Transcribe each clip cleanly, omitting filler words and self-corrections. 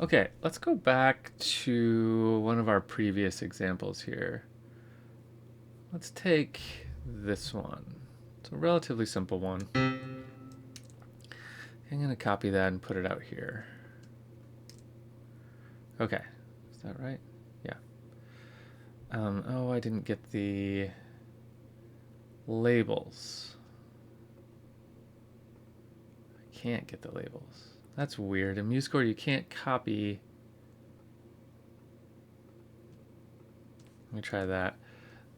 Okay, let's go back to one of our previous examples here. Let's take this one. It's a relatively simple one. I'm going to copy that and put it out here. Okay, is that right? Yeah. Oh, I didn't get the labels. I can't get the labels. That's weird. In MuseCore, you can't copy. Let me try that.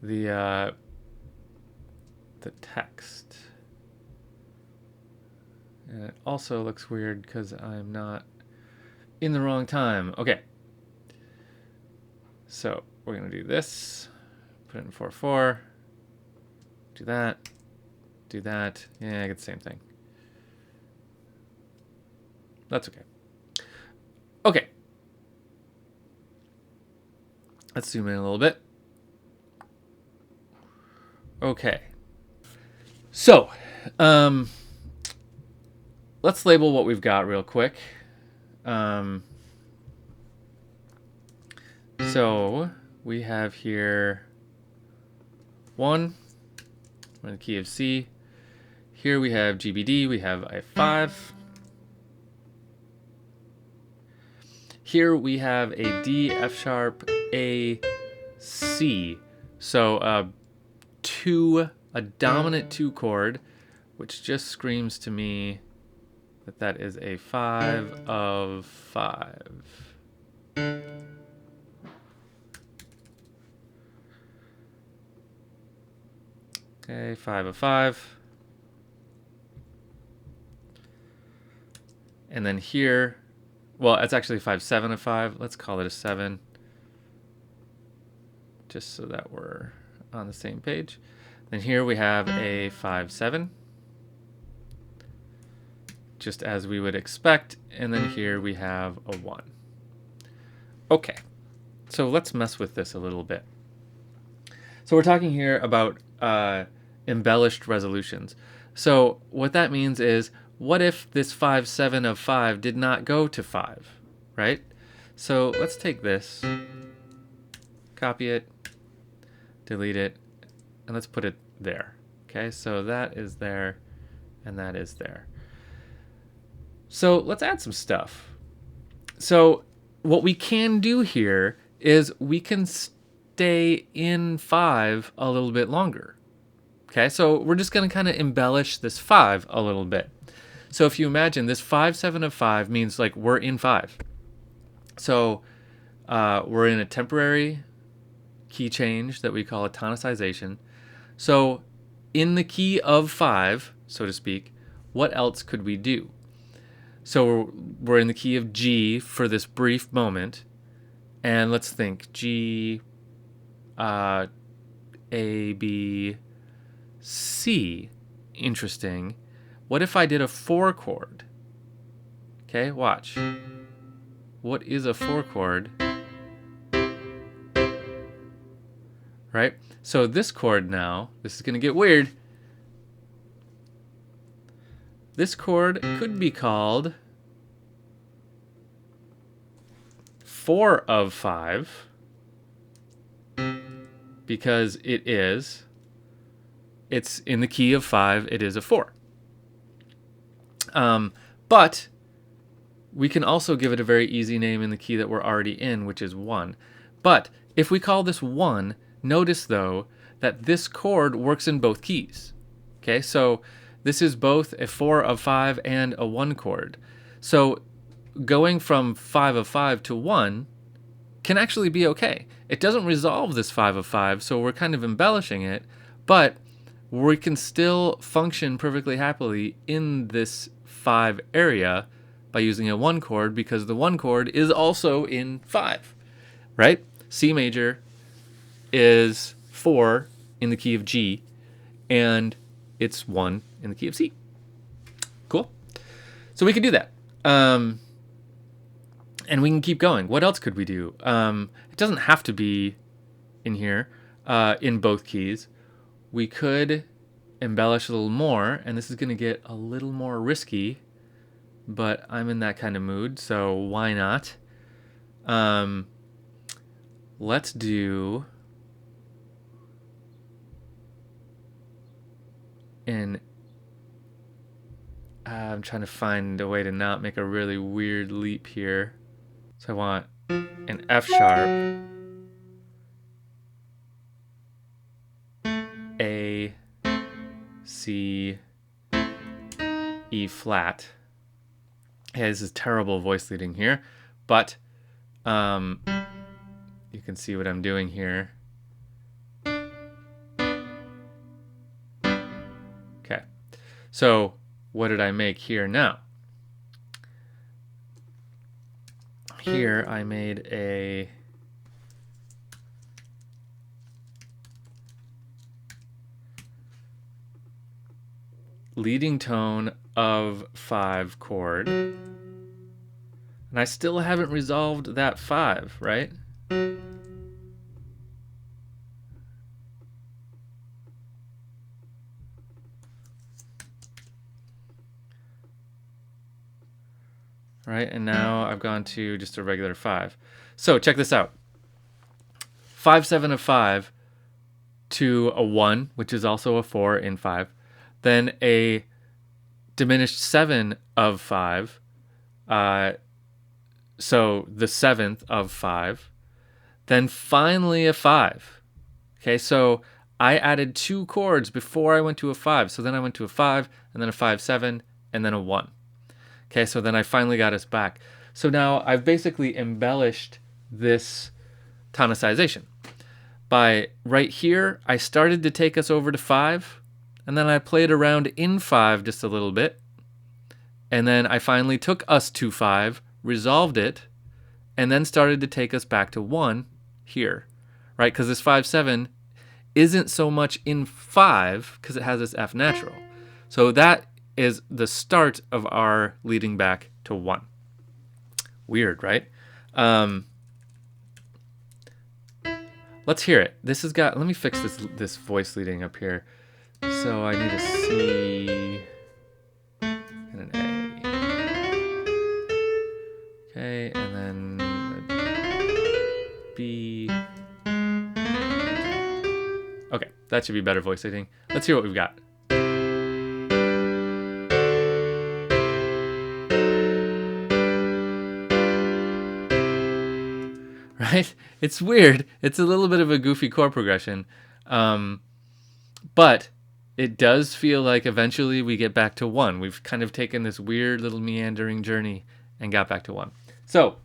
The text. And it also looks weird because I'm not in the wrong time. Okay. So we're going to do this. Put it in 4/4. Do that. Do that. Yeah, I get the same thing. That's okay. Okay. Let's zoom in a little bit. Okay. So, let's label what we've got real quick. So we have here 1, we're in the key of C. Here we have GBD, we have A5. Here we have a D, F sharp, A, C. So a dominant 2 chord, which just screams to me that that is a 5 of 5. Okay, 5 of 5. And then here, well, it's actually 5/7 of 5. Let's call it a 7. Just so that we're on the same page. Then here we have a 5/7. Just as we would expect. And then here we have a 1. Okay, so let's mess with this a little bit. So we're talking here about embellished resolutions. So what that means is, what if this 5/7 of 5 did not go to 5, right? So let's take this, copy it, delete it, and let's put it there. Okay, so that is there, and that is there. So let's add some stuff. So what we can do here is we can stay in 5 a little bit longer. Okay, so we're just going to kind of embellish this 5 a little bit. So if you imagine this 5/7 of 5 means like we're in 5. So we're in a temporary key change that we call a tonicization. So in the key of 5, so to speak, what else could we do? So we're in the key of G for this brief moment. And let's think G, A, B, C. Interesting. What if I did a 4 chord? Okay, watch. What is a 4 chord? Right? So this chord now, this is going to get weird. This chord could be called 4 of 5 because it's in the key of 5, it is a 4. But we can also give it a very easy name in the key that we're already in, which is 1. But if we call this 1, notice though that this chord works in both keys. Okay, so this is both a 4 of 5 and a 1 chord. So going from 5 of 5 to 1 can actually be okay. It doesn't resolve this 5 of 5, so we're kind of embellishing it, but we can still function perfectly happily in this 5 area by using a 1 chord because the 1 chord is also in 5, right? C major is 4 in the key of G, and it's 1 in the key of C. Cool. So we can do that. And we can keep going. What else could we do? It doesn't have to be in here, in both keys. We could embellish a little more, and this is going to get a little more risky, but I'm in that kind of mood, so why not? Let's do an... I'm trying to find a way to not make a really weird leap here. So I want an F sharp, A, C, E flat. Yeah, this is terrible voice leading here, but you can see what I'm doing here. Okay, so what did I make here now? Here I made a leading tone of 5 chord, and I still haven't resolved that 5, right? Right, and now I've gone to just a regular 5. So check this out. 5, 7 of 5 to a 1, which is also a 4 in 5. Then a diminished 7 of 5. So the 7th of 5. Then finally a 5. Okay, so I added 2 chords before I went to a 5. So then I went to a 5, and then a 5, 7, and then a 1. Okay, so then I finally got us back. So now I've basically embellished this tonicization. By right here, I started to take us over to 5, and then I played around in 5 just a little bit, and then I finally took us to 5, resolved it, and then started to take us back to 1 here, right? Because this 5, 7 isn't so much in 5 because it has this F natural. So that is the start of our leading back to 1. Weird, right? Let's hear it. This has got, let me fix this voice leading up here. So I need a C and an A. Okay, and then a B. Okay, that should be better voice leading. Let's hear what we've got. Right? It's weird. It's a little bit of a goofy chord progression. But it does feel like eventually we get back to 1. We've kind of taken this weird little meandering journey and got back to 1. So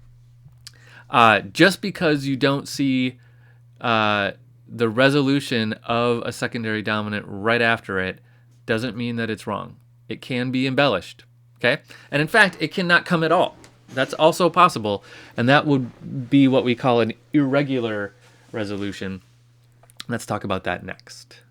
just because you don't see the resolution of a secondary dominant right after it doesn't mean that it's wrong. It can be embellished. Okay? And in fact, it cannot come at all. That's also possible, and that would be what we call an irregular resolution. Let's talk about that next.